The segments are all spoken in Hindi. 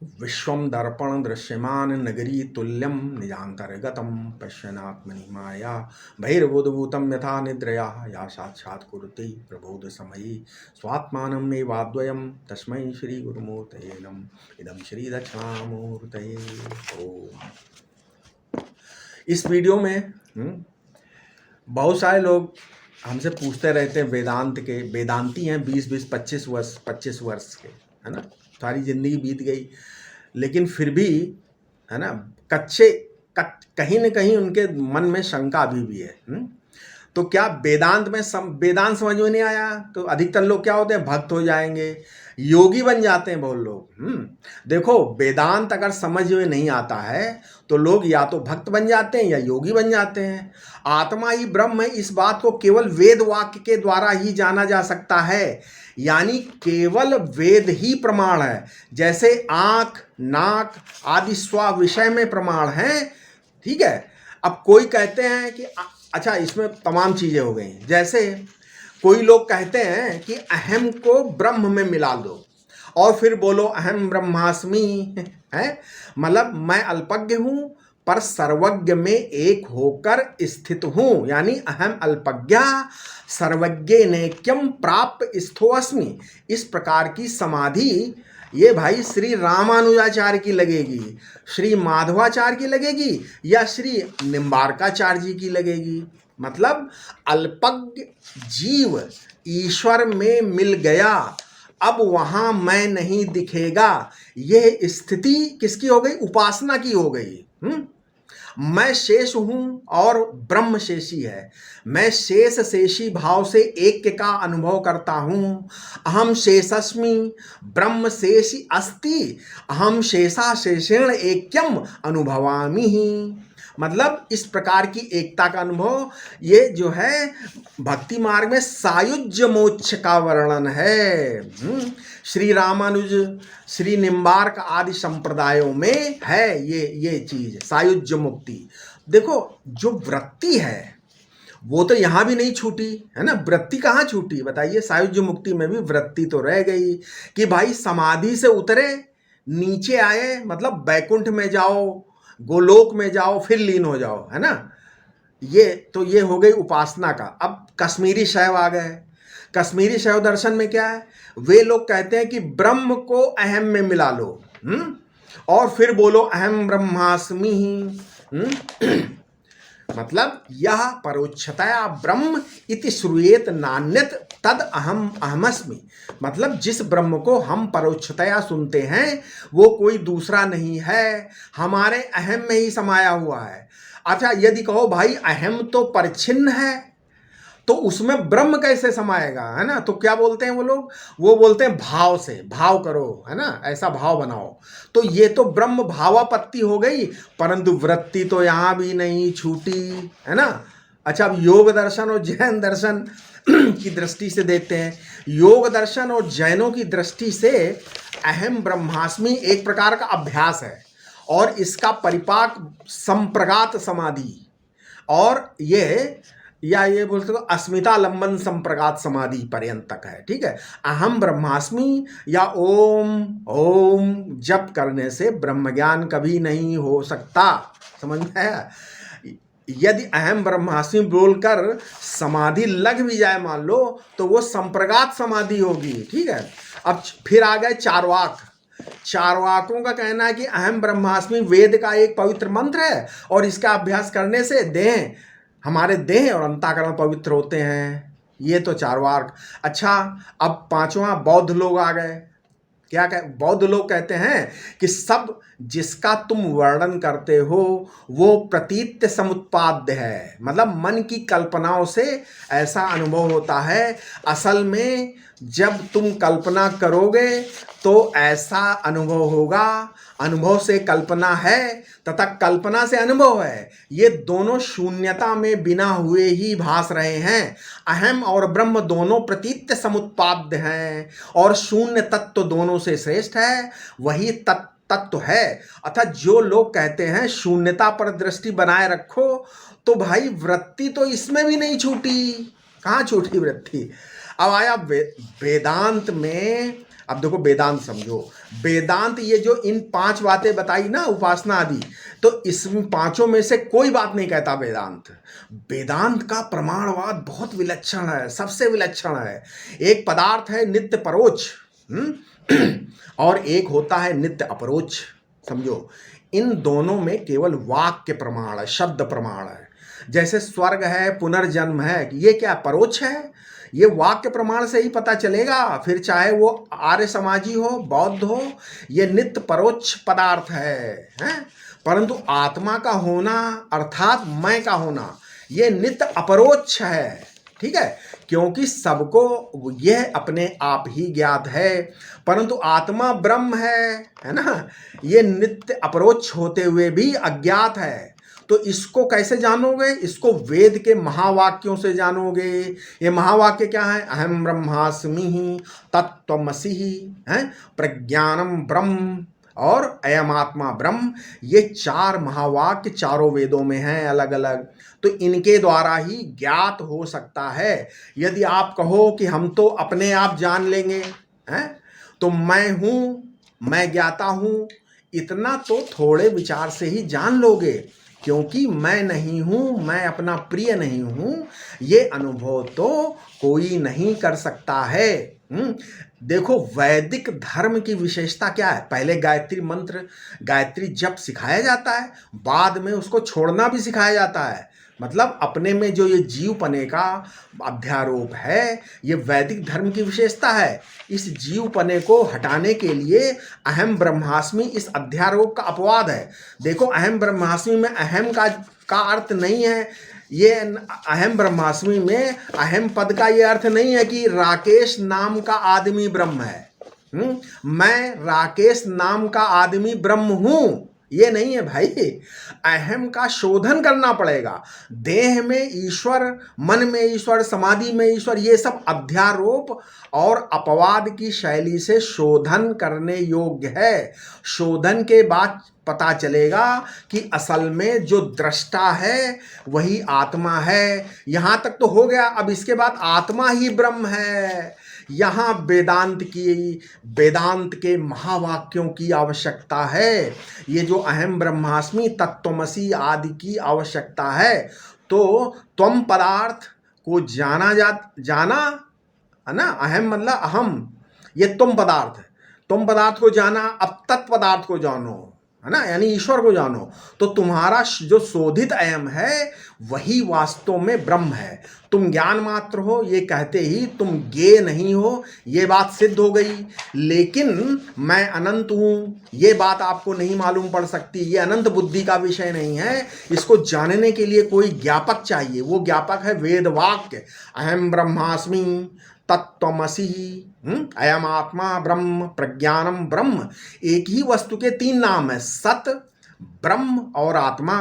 विश्वं दर्पण दृश्यमान नगरी तुल्यं निजान्तर्गतं पश्यन्नात्मनि माया बहिर्बुधभूतं यथा निद्रया या साक्षात् कुरुते प्रबोधसमये स्वात्मानमेवाद्वयं तस्मै श्रीगुरुमूर्तये नमः। इदं श्रीदक्षिणामूर्तये ओम। इस वीडियो में बहुत सारे लोग हमसे पूछते रहते हैं, वेदांत के वेदांती हैं, 20-20 25 वर्ष के, है ना, सारी जिंदगी बीत गई, लेकिन फिर भी, है ना, कहीं न कहीं उनके मन में शंका अभी भी है। तो क्या वेदांत वेदांत समझ में नहीं आया तो अधिकतर लोग क्या होते हैं, भक्त हो जाएंगे, योगी बन जाते हैं बहुत लोग। देखो, वेदांत अगर समझ में नहीं आता है तो लोग या तो भक्त बन जाते हैं या योगी बन जाते हैं। आत्मा ही ब्रह्म है, इस बात को केवल वेद वाक्य के द्वारा ही जाना जा सकता है, यानी केवल वेद ही प्रमाण है। जैसे आंख, नाक आदि स्व विषय में प्रमाण है, ठीक है। अब कोई कहते हैं कि अच्छा, इसमें तमाम चीजें हो गई। जैसे कोई लोग कहते हैं कि अहम को ब्रह्म में मिला दो और फिर बोलो अहम ब्रह्मास्मि, है, मतलब मैं अल्पज्ञ हूं पर सर्वज्ञ में एक होकर स्थित हूं, यानी अहम अल्पज्ञा सर्वज्ञ नैक्यम प्राप्त स्थोऽस्मि। इस प्रकार की समाधि ये भाई श्री रामानुजाचार्य की लगेगी, श्री माधवाचार्य की लगेगी या श्री निम्बार्काचार्य जी की लगेगी। मतलब अल्पज्ञ जीव ईश्वर में मिल गया, अब वहां मैं नहीं दिखेगा, यह स्थिति किसकी हो गई, उपासना की हो गई। मैं शेष हूं और ब्रह्म शेषी है। मैं शेष शेषी भाव से ऐक्य का अनुभव करता हूं। अहम शेषस्मि ब्रह्म शेषी अस्ति, अहम शेषा शेषेण ऐक्यम अनुभवामि ही। मतलब इस प्रकार की एकता का अनुभव, ये जो है भक्ति मार्ग में सायुज्य मोक्ष का वर्णन है। श्री रामानुज, श्री निम्बार्क आदि संप्रदायों में है ये चीज, सायुज्य मुक्ति। देखो, जो वृत्ति है वो तो यहां भी नहीं छूटी, है ना, वृत्ति कहाँ छूटी बताइए। सायुज्य मुक्ति में भी वृत्ति तो रह गई कि भाई समाधि से उतरे, नीचे आए, मतलब बैकुंठ में जाओ, गोलोक में जाओ, फिर लीन हो जाओ, है ना। ये हो गई उपासना का। अब कश्मीरी शैव आ गए। कश्मीरी शैव दर्शन में क्या है, वे लोग कहते हैं कि ब्रह्म को अहम में मिला लो, और फिर बोलो अहम ब्रह्मास्मि। मतलब यह परोक्षतया ब्रह्म इति श्रूयेत नान्यत तद अहम अहमस्मि। मतलब जिस ब्रह्म को हम परोक्षतया सुनते हैं वो कोई दूसरा नहीं है, हमारे अहम में ही समाया हुआ है। अच्छा, यदि कहो भाई अहम तो परिच्छिन्न है तो उसमें ब्रह्म कैसे समाएगा, है ना, तो क्या बोलते हैं वो लोग, वो बोलते हैं भाव से, भाव करो, है ना, ऐसा भाव बनाओ। तो ये तो ब्रह्म भावापत्ति हो गई, परंतु वृत्ति तो यहां भी नहीं छूटी, है ना। अच्छा, अब योग दर्शन और जैन दर्शन की दृष्टि से देखते हैं। योग दर्शन और जैनों की दृष्टि से अहम ब्रह्मास्मि एक प्रकार का अभ्यास है और इसका परिपाक संप्रगात समाधि, और ये बोलते हो अस्मिता लंबन संप्रगात समाधि पर्यंत तक है, ठीक है। अहम ब्रह्मास्मि या ओम ओम जप करने से ब्रह्म ज्ञान कभी नहीं हो सकता, समझ में आया। यदि अहम ब्रह्मास्मि बोलकर समाधि लग भी जाए मान लो, तो वो संप्रगात समाधि होगी, ठीक है। अब फिर आ गए चारवाक। चारवाकों का कहना है कि अहम ब्रह्मास्मि वेद का एक पवित्र मंत्र है और इसका अभ्यास करने से हमारे देह और अंतःकरण पवित्र होते हैं। ये तो चारवाक। अच्छा, अब पांचवा बौद्ध लोग आ गए। क्या बौद्ध लोग कहते हैं कि सब जिसका तुम वर्णन करते हो वो प्रतीत्य समुत्पाद्य है, मतलब मन की कल्पनाओं से ऐसा अनुभव होता है। असल में जब तुम कल्पना करोगे तो ऐसा अनुभव होगा। अनुभव से कल्पना है तथा कल्पना से अनुभव है, ये दोनों शून्यता में बिना हुए ही भास रहे हैं। अहम और ब्रह्म दोनों प्रतीत्य समुत्पाद्य हैं और शून्य तत्व दोनों से श्रेष्ठ है, वही तत्व है। अर्थात जो लोग कहते हैं शून्यता पर दृष्टि बनाए रखो, तो भाई वृत्ति तो इसमें भी नहीं छूटी। कहाँ छूटी वृत्ति। अब आया वेदांत में अब देखो वेदांत समझो, वेदांत ये जो इन 5 बातें बताई ना, उपासना आदि, तो इसमें 5 में से कोई बात नहीं कहता वेदांत। वेदांत का प्रमाणवाद बहुत विलक्षण है, सबसे विलक्षण है। एक पदार्थ है नित्य परोक्ष, और एक होता है नित्य अपरोक्ष। समझो, इन दोनों में केवल वाक्य प्रमाण है, शब्द प्रमाण है। जैसे स्वर्ग है, पुनर्जन्म है, ये क्या परोक्ष है? ये वाक्य प्रमाण से ही पता चलेगा, फिर चाहे वो आर्य समाजी हो, बौद्ध हो, ये नित्य परोक्ष पदार्थ है? परंतु आत्मा का होना अर्थात मैं का होना, ये नित्य अपरोक्ष है। ठीक है, क्योंकि सबको यह अपने आप ही ज्ञात है, परंतु आत्मा ब्रह्म है ना, ये नित्य अपरोक्ष होते हुए भी अज्ञात है। तो इसको कैसे जानोगे? इसको वेद के महावाक्यों से जानोगे। ये महावाक्य क्या है? अहम ब्रह्मास्मि तत्त्वमसि है, प्रज्ञानम ब्रह्म और अयम आत्मा ब्रह्म। ये 4 महावाक्य चारों वेदों में हैं अलग अलग। तो इनके द्वारा ही ज्ञात हो सकता है। यदि आप कहो कि हम तो अपने आप जान लेंगे, हैं, तो मैं हूँ, मैं ज्ञाता हूँ, इतना तो थोड़े विचार से ही जान लोगे, क्योंकि मैं नहीं हूँ, मैं अपना प्रिय नहीं हूँ, ये अनुभव तो कोई नहीं कर सकता है। देखो, वैदिक धर्म की विशेषता क्या है? पहले गायत्री मंत्र, गायत्री जप सिखाया जाता है, बाद में उसको छोड़ना भी सिखाया जाता है। मतलब अपने में जो ये जीवपने का अध्यारोप है, ये वैदिक धर्म की विशेषता है। इस जीवपने को हटाने के लिए अहम ब्रह्मास्मि इस अध्यारोप का अपवाद है। देखो, अहम ब्रह्मास्मि में अहम का अर्थ नहीं है, ये अहम ब्रह्मास्मि में अहम पद का ये अर्थ नहीं है कि राकेश नाम का आदमी ब्रह्म है। मैं राकेश नाम का आदमी ब्रह्म हूं, ये नहीं है भाई। अहम का शोधन करना पड़ेगा। देह में ईश्वर, मन में ईश्वर, समाधि में ईश्वर, ये सब अध्यारोप और अपवाद की शैली से शोधन करने योग्य है। शोधन के बाद पता चलेगा कि असल में जो दृष्टा है वही आत्मा है। यहां तक तो हो गया। अब इसके बाद आत्मा ही ब्रह्म है। यहाँ वेदांत के महावाक्यों की आवश्यकता है। ये जो अहम ब्रह्मास्मि तत्त्वमसि आदि की आवश्यकता है। तो त्वम पदार्थ को जाना है ना, अहम मतलब अहम, ये तुम पदार्थ है। तुम पदार्थ को जाना, अब तत्पदार्थ को जानो, है ना, यानी ईश्वर को जानो। तो तुम्हारा जो शोधित अयम है वही वास्तव में ब्रह्म है। तुम ज्ञान मात्र हो, ये कहते ही तुम ज्ञेय नहीं हो, ये बात सिद्ध हो गई। लेकिन मैं अनंत हूँ, ये बात आपको नहीं मालूम पड़ सकती। ये अनंत बुद्धि का विषय नहीं है। इसको जानने के लिए कोई ज्ञापक चाहिए। वो ज्ञापक है वेद वाक्य, अहम ब्रह्मास्मि तत्त्वमसि, अयम आत्मा ब्रह्म, प्रज्ञानम ब्रह्म। एक ही वस्तु के 3 नाम है, सत, ब्रह्म और आत्मा,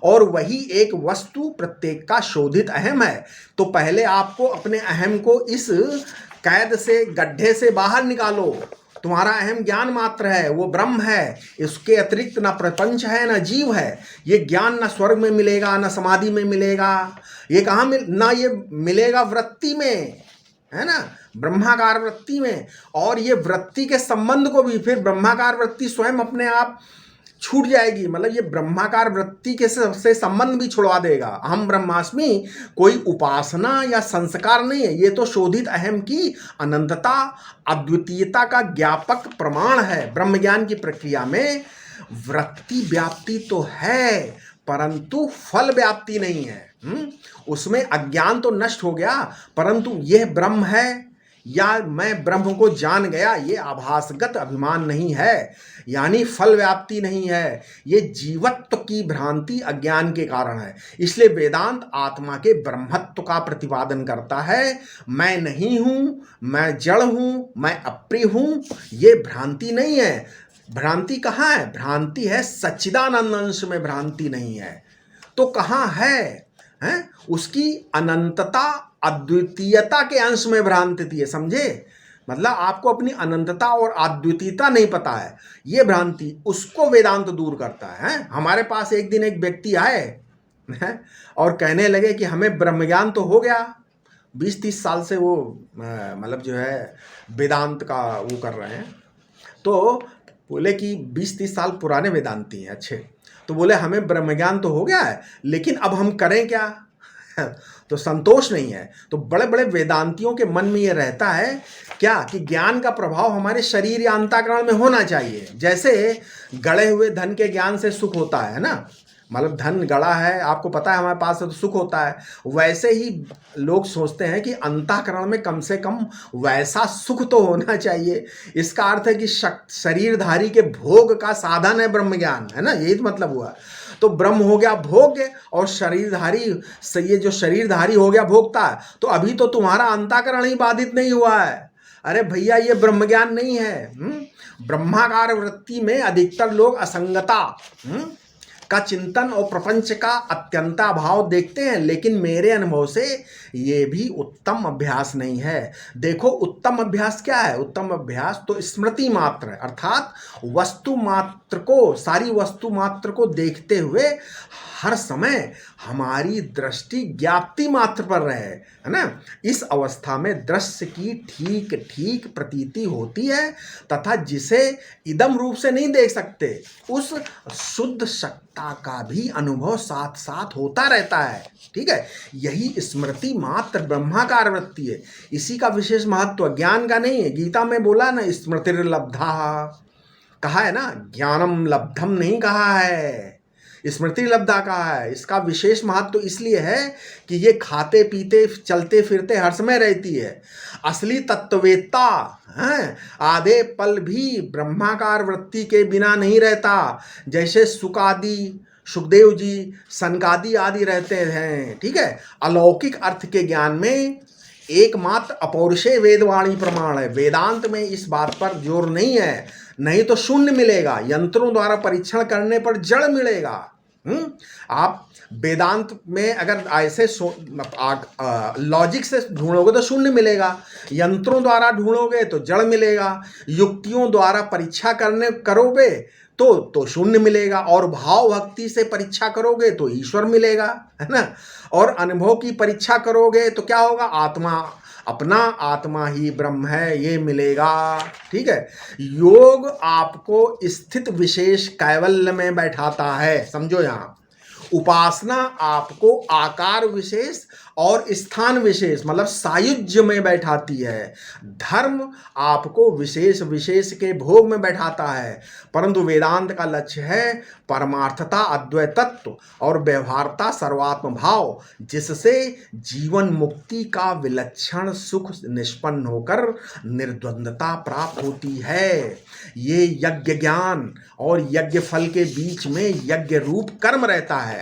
और वही एक वस्तु प्रत्येक का शोधित अहम है। तो पहले आपको अपने अहम को इस कैद से, गड्ढे से बाहर निकालो। तुम्हारा अहम ज्ञान मात्र है, वो ब्रह्म है। इसके अतिरिक्त ना प्रपंच है, ना जीव है। ये ज्ञान ना स्वर्ग में मिलेगा, ना समाधि में मिलेगा। ये कहाँ ना ये मिलेगा वृत्ति में, है ना, ब्रह्माकार वृत्ति में। और ये वृत्ति के संबंध को भी फिर ब्रह्माकार वृत्ति स्वयं अपने आप छूट जाएगी। मतलब ये ब्रह्माकार वृत्ति के से संबंध भी छुड़वा देगा। अहम ब्रह्मास्मि कोई उपासना या संस्कार नहीं है, ये तो शोधित अहम की अनंतता, अद्वितीयता का ज्ञापक प्रमाण है। ब्रह्म ज्ञान की प्रक्रिया में वृत्ति व्याप्ति तो है, परंतु फल व्याप्ति नहीं है। उसमें अज्ञान तो नष्ट हो गया, परंतु यह ब्रह्म है या मैं ब्रह्म को जान गया, ये आभासगत अभिमान नहीं है, यानी फल व्याप्ति नहीं है। ये जीवत्व की भ्रांति अज्ञान के कारण है। इसलिए वेदांत आत्मा के ब्रह्मत्व का प्रतिपादन करता है। मैं नहीं हूँ, मैं जड़ हूँ, मैं अप्रिय हूँ, ये भ्रांति नहीं है। भ्रांति कहाँ है? भ्रांति है सच्चिदानंद अंश में, भ्रांति नहीं है। तो कहाँ है? उसकी अनंतता, अद्वितीयता के अंश में भ्रांति है। समझे? मतलब आपको अपनी अनंतता और अद्वितीयता नहीं पता है, ये भ्रांति, उसको वेदांत दूर करता है। हमारे पास एक दिन एक व्यक्ति आए और कहने लगे कि हमें ब्रह्मज्ञान तो हो गया, 20-30 साल से वो मतलब जो है वेदांत का वो कर रहे हैं। तो बोले कि 20-30 साल पुराने वेदांती हैं अच्छे। तो बोले हमें ब्रह्म ज्ञान तो हो गया है, लेकिन अब हम करें क्या? तो संतोष नहीं है। तो बड़े बड़े वेदांतियों के मन में ये रहता है क्या कि ज्ञान का प्रभाव हमारे शरीर या अंतःकरण में होना चाहिए। जैसे गड़े हुए धन के ज्ञान से सुख होता है ना, मतलब धन गड़ा है, आपको पता है हमारे पास है तो सुख होता है। वैसे ही लोग सोचते हैं कि अंतःकरण में कम से कम वैसा सुख तो होना चाहिए। इसका अर्थ है कि शरीरधारी के भोग का साधन है ब्रह्म ज्ञान, है ना, यही तो मतलब हुआ। तो ब्रह्म हो गया भोग्य और शरीरधारी से, ये जो शरीरधारी हो गया भोगता है। तो अभी तो तुम्हारा अंतःकरण ही बाधित नहीं हुआ है। अरे भैया ये ब्रह्म ज्ञान नहीं है। ब्रह्माकार वृत्ति में अधिकतर लोग असंगता का चिंतन और प्रपंच का अत्यंता भाव देखते हैं, लेकिन मेरे अनुभव से ये भी उत्तम अभ्यास नहीं है। देखो उत्तम अभ्यास क्या है? उत्तम अभ्यास तो स्मृति मात्र है, अर्थात वस्तु मात्र को, सारी वस्तु मात्र को देखते हुए हर समय हमारी दृष्टि ज्ञाप्ति मात्र पर रहे, है ना। इस अवस्था में दृश्य की ठीक ठीक प्रतीति होती है तथा जिसे इदम रूप से नहीं देख सकते उस शुद्ध सत्ता का भी अनुभव साथ साथ होता रहता है। ठीक है, यही स्मृति मात्र ब्रह्माकार वृत्ति है। इसी का विशेष महत्व ज्ञान का नहीं है। गीता में बोला ना स्मृतिर्लब्धा, कहा है ना, ज्ञानम लब्धम नहीं कहा है, स्मृति लब्धा कहा है। इसका विशेष महत्व इसलिए है कि ये खाते पीते चलते फिरते हर समय रहती है। असली तत्ववेत्ता हैं आधे पल भी ब्रह्माकार वृत्ति के बिना नहीं रहता। जैसे सुखदेव जी, सनकादि आदि रहते हैं। ठीक है, अलौकिक अर्थ के ज्ञान में एकमात्र अपौरुषेय वेदवाणी प्रमाण है। वेदांत में इस बात पर जोर नहीं है, नहीं तो शून्य मिलेगा। यंत्रों द्वारा परीक्षण करने पर जड़ मिलेगा। आप वेदांत में अगर ऐसे लॉजिक से ढूंढोगे तो शून्य मिलेगा, यंत्रों द्वारा ढूंढोगे तो जड़ मिलेगा, युक्तियों द्वारा परीक्षा करोगे तो शून्य मिलेगा, और भाव भक्ति से परीक्षा करोगे तो ईश्वर मिलेगा, है ना। और अनुभव की परीक्षा करोगे तो क्या होगा? अपना आत्मा ही ब्रह्म है, ये मिलेगा। ठीक है, योग आपको स्थित विशेष कैवल्य में बैठाता है, समझो। यहाँ उपासना आपको आकार विशेष और स्थान विशेष मतलब सायुज्य में बैठाती है। धर्म आपको विशेष विशेष के भोग में बैठाता है, परंतु वेदांत का लक्ष्य है परमार्थता, अद्वैत तत्व और व्यवहारता, सर्वात्म भाव, जिससे जीवन मुक्ति का विलक्षण सुख निष्पन्न होकर निर्द्वंदता प्राप्त होती है। ये यज्ञ ज्ञान और यज्ञ फल के बीच में यज्ञ रूप कर्म रहता है।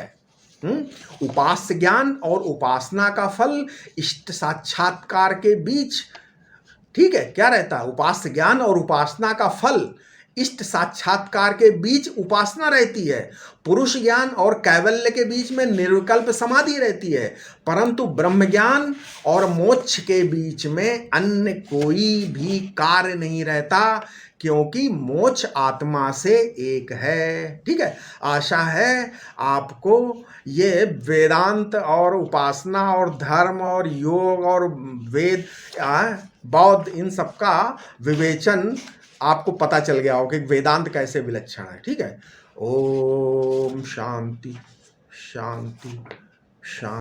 उपास्य ज्ञान और उपासना का फल इष्ट साक्षात्कार के बीच, ठीक है, क्या रहता है? उपास्य ज्ञान और उपासना का फल इष्ट साक्षात्कार के बीच उपासना रहती है। पुरुष ज्ञान और कैवल्य के बीच में निर्विकल्प समाधि रहती है, परंतु ब्रह्म ज्ञान और मोक्ष के बीच में अन्य कोई भी कार्य नहीं रहता, क्योंकि मोक्ष आत्मा से एक है। ठीक है, आशा है आपको ये वेदांत और उपासना और धर्म और योग और वेद बौद्ध इन सब का विवेचन आपको पता चल गया हो कि वेदांत कैसे विलक्षण है। ठीक है, ओम शांति शांति शांति।